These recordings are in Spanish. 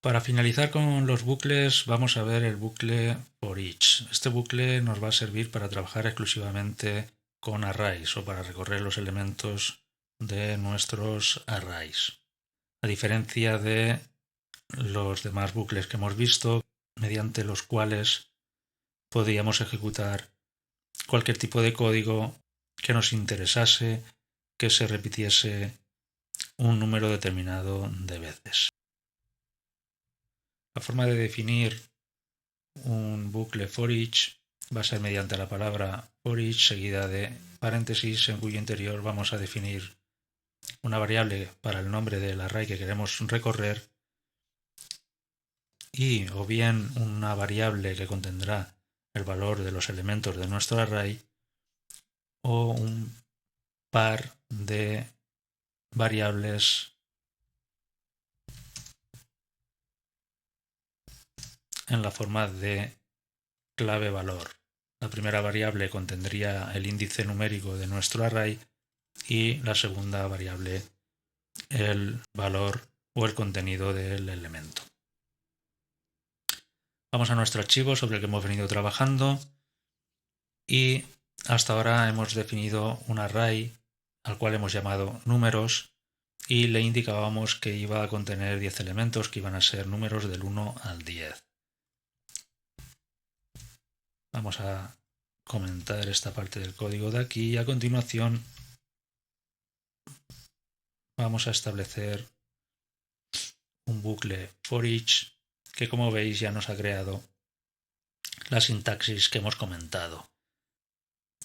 Para finalizar con los bucles vamos a ver el bucle for each. Este bucle nos va a servir para trabajar exclusivamente con arrays o para recorrer los elementos de nuestros arrays. A diferencia de los demás bucles que hemos visto, mediante los cuales podíamos ejecutar cualquier tipo de código que nos interesase que se repitiese un número determinado de veces. La forma de definir un bucle for each va a ser mediante la palabra for each seguida de paréntesis en cuyo interior vamos a definir una variable para el nombre del array que queremos recorrer y o bien una variable que contendrá el valor de los elementos de nuestro array o un par de variables en la forma de clave valor. La primera variable contendría el índice numérico de nuestro array y la segunda variable el valor o el contenido del elemento. Vamos a nuestro archivo sobre el que hemos venido trabajando y hasta ahora hemos definido un array al cual hemos llamado números y le indicábamos que iba a contener 10 elementos que iban a ser números del 1 al 10. Vamos a comentar esta parte del código de aquí y a continuación vamos a establecer un bucle for each que, como veis, ya nos ha creado la sintaxis que hemos comentado.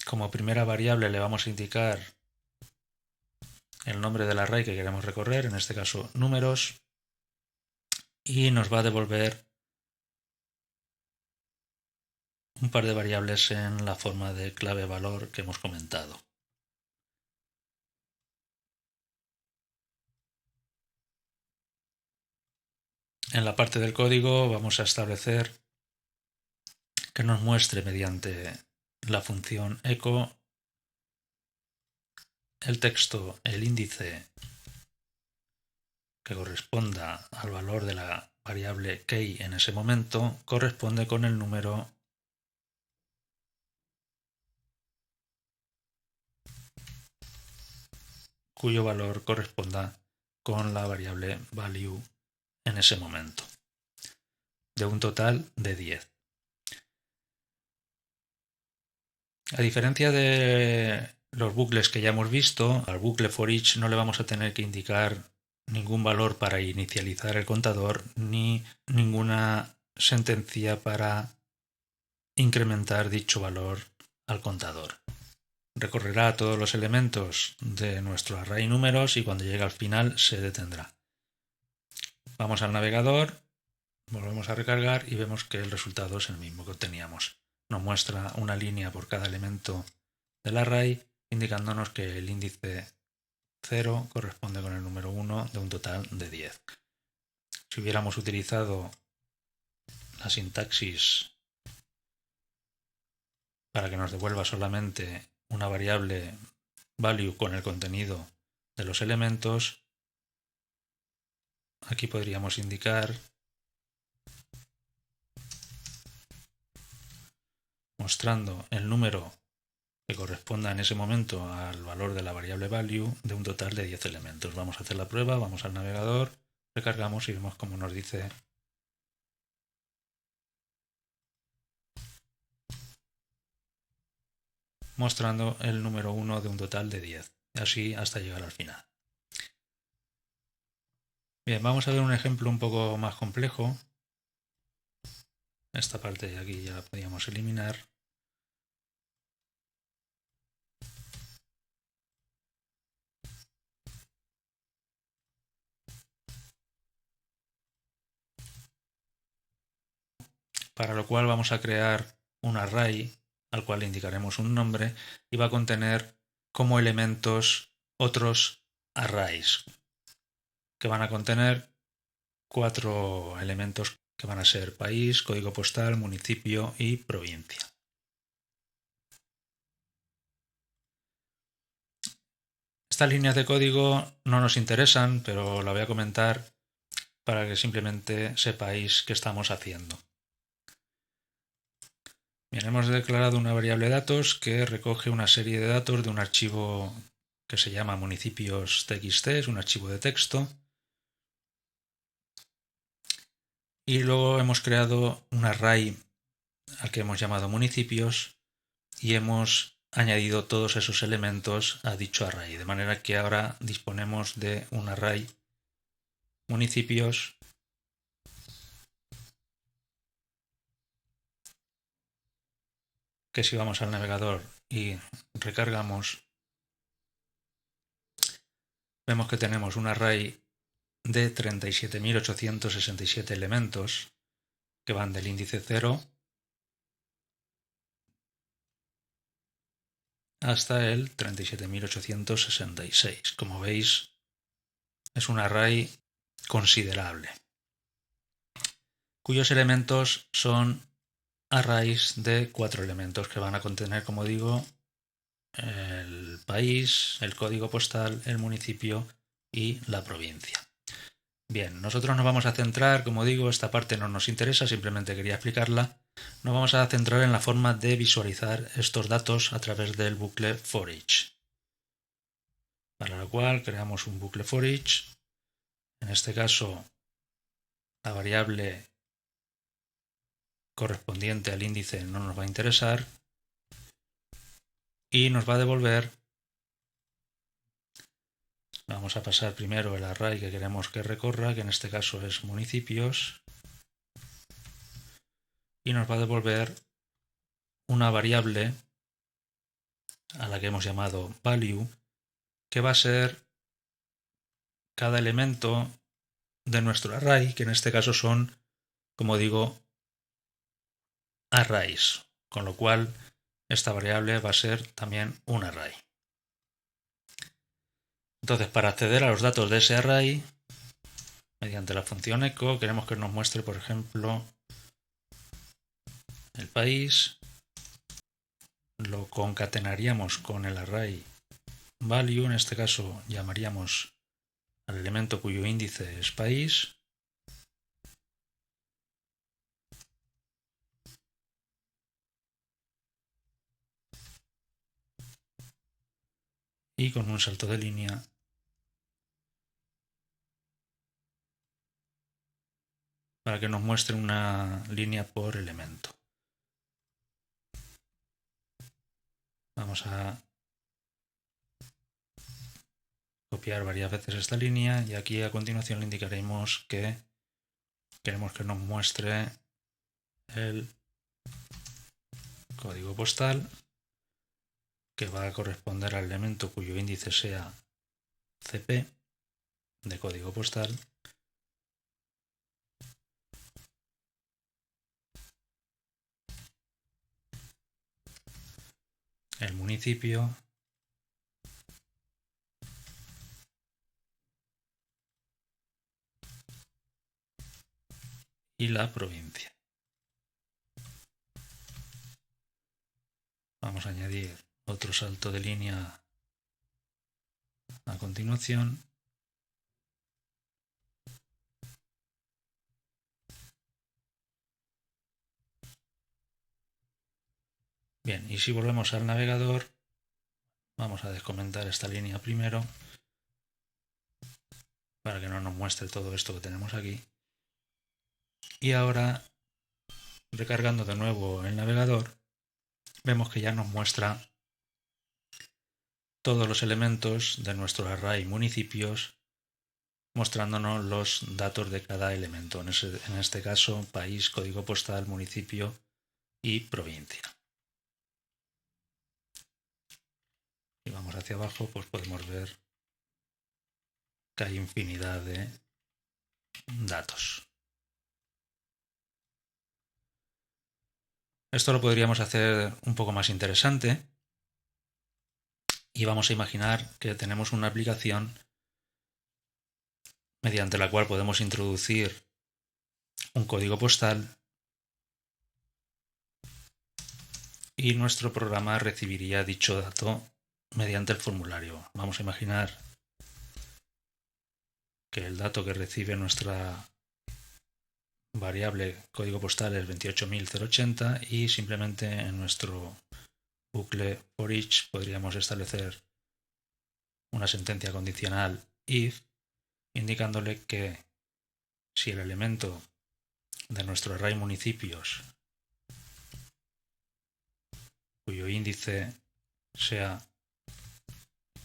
Como primera variable le vamos a indicar el nombre del array que queremos recorrer, en este caso números, y nos va a devolver un par de variables en la forma de clave valor que hemos comentado. En la parte del código vamos a establecer que nos muestre mediante la función echo el texto, el índice que corresponda al valor de la variable key en ese momento corresponde con el número cuyo valor corresponda con la variable value en ese momento, de un total de 10. A diferencia de los bucles que ya hemos visto, al bucle for each no le vamos a tener que indicar ningún valor para inicializar el contador ni ninguna sentencia para incrementar dicho valor al contador. Recorrerá todos los elementos de nuestro array números y cuando llegue al final se detendrá. Vamos al navegador, volvemos a recargar y vemos que el resultado es el mismo que obteníamos. Nos muestra una línea por cada elemento del array indicándonos que el índice 0 corresponde con el número 1 de un total de 10. Si hubiéramos utilizado la sintaxis para que nos devuelva solamente una variable value con el contenido de los elementos, aquí podríamos indicar mostrando el número que corresponda en ese momento al valor de la variable value de un total de 10 elementos. Vamos a hacer la prueba, vamos al navegador, recargamos y vemos cómo nos dice mostrando el número 1 de un total de 10, y así hasta llegar al final. Bien, vamos a ver un ejemplo un poco más complejo. Esta parte de aquí ya la podíamos eliminar. Para lo cual vamos a crear un array al cual le indicaremos un nombre y va a contener como elementos otros arrays que van a contener 4 elementos que van a ser país, código postal, municipio y provincia. Estas líneas de código no nos interesan, pero la voy a comentar para que simplemente sepáis qué estamos haciendo. Bien, hemos declarado una variable datos que recoge una serie de datos de un archivo que se llama municipios.txt, es un archivo de texto. Y luego hemos creado un array al que hemos llamado municipios y hemos añadido todos esos elementos a dicho array, de manera que ahora disponemos de un array municipios que si vamos al navegador y recargamos, vemos que tenemos un array de 37.867 elementos que van del índice 0 hasta el 37.866. Como veis, es un array considerable, cuyos elementos son arrays de 4 elementos que van a contener, como digo, el país, el código postal, el municipio y la provincia. Bien, nosotros nos vamos a centrar, como digo, esta parte no nos interesa, simplemente quería explicarla. Nos vamos a centrar en la forma de visualizar estos datos a través del bucle forEach. Para lo cual creamos un bucle forEach. En este caso, la variable correspondiente al índice no nos va a interesar y nos va a devolver. Vamos a pasar primero el array que queremos que recorra, que en este caso es municipios, y nos va a devolver una variable a la que hemos llamado value, que va a ser cada elemento de nuestro array, que en este caso son, como digo, arrays, con lo cual esta variable va a ser también un array. Entonces, para acceder a los datos de ese array, mediante la función echo, queremos que nos muestre, por ejemplo, el país. Lo concatenaríamos con el array value, en este caso llamaríamos al elemento cuyo índice es país. Y con un salto de línea para que nos muestre una línea por elemento. Vamos a copiar varias veces esta línea y aquí a continuación le indicaremos que queremos que nos muestre el código postal, que va a corresponder al elemento cuyo índice sea CP de código postal. El municipio y la provincia. Vamos a añadir otro salto de línea a continuación. Bien, y si volvemos al navegador, vamos a descomentar esta línea primero para que no nos muestre todo esto que tenemos aquí. Y ahora, recargando de nuevo el navegador, vemos que ya nos muestra todos los elementos de nuestro array municipios, mostrándonos los datos de cada elemento, en este caso país, código postal, municipio y provincia. Y vamos hacia abajo, pues podemos ver que hay infinidad de datos. Esto lo podríamos hacer un poco más interesante y vamos a imaginar que tenemos una aplicación mediante la cual podemos introducir un código postal y nuestro programa recibiría dicho dato mediante el formulario. Vamos a imaginar que el dato que recibe nuestra variable código postal es 28.080 y simplemente en nuestro bucle for each podríamos establecer una sentencia condicional if indicándole que si el elemento de nuestro array municipios cuyo índice sea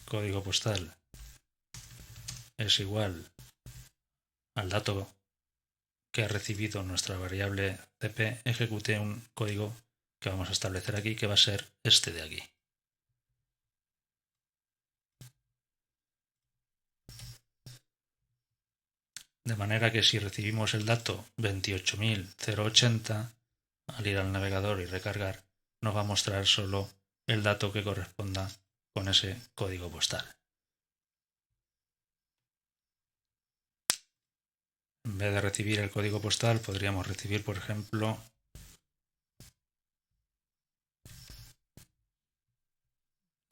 código postal es igual al dato que ha recibido nuestra variable cp, ejecute un código que vamos a establecer aquí, que va a ser este de aquí. De manera que si recibimos el dato 28.080, al ir al navegador y recargar, nos va a mostrar solo el dato que corresponda con ese código postal. En vez de recibir el código postal, podríamos recibir, por ejemplo,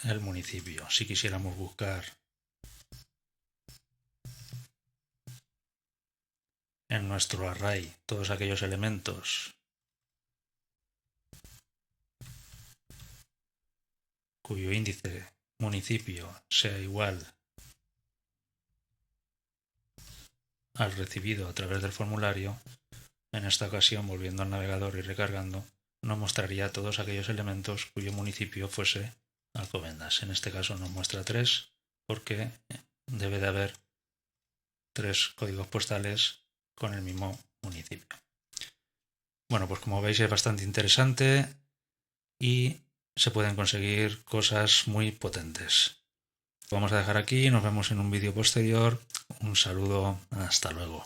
el municipio. Si quisiéramos buscar en nuestro array todos aquellos elementos cuyo índice municipio sea igual al recibido a través del formulario, en esta ocasión, volviendo al navegador y recargando, nos mostraría todos aquellos elementos cuyo municipio fuese Alcobendas. En este caso nos muestra 3 porque debe de haber 3 códigos postales con el mismo municipio. Bueno, pues como veis es bastante interesante y se pueden conseguir cosas muy potentes. Vamos a dejar aquí, nos vemos en un vídeo posterior. Un saludo, hasta luego.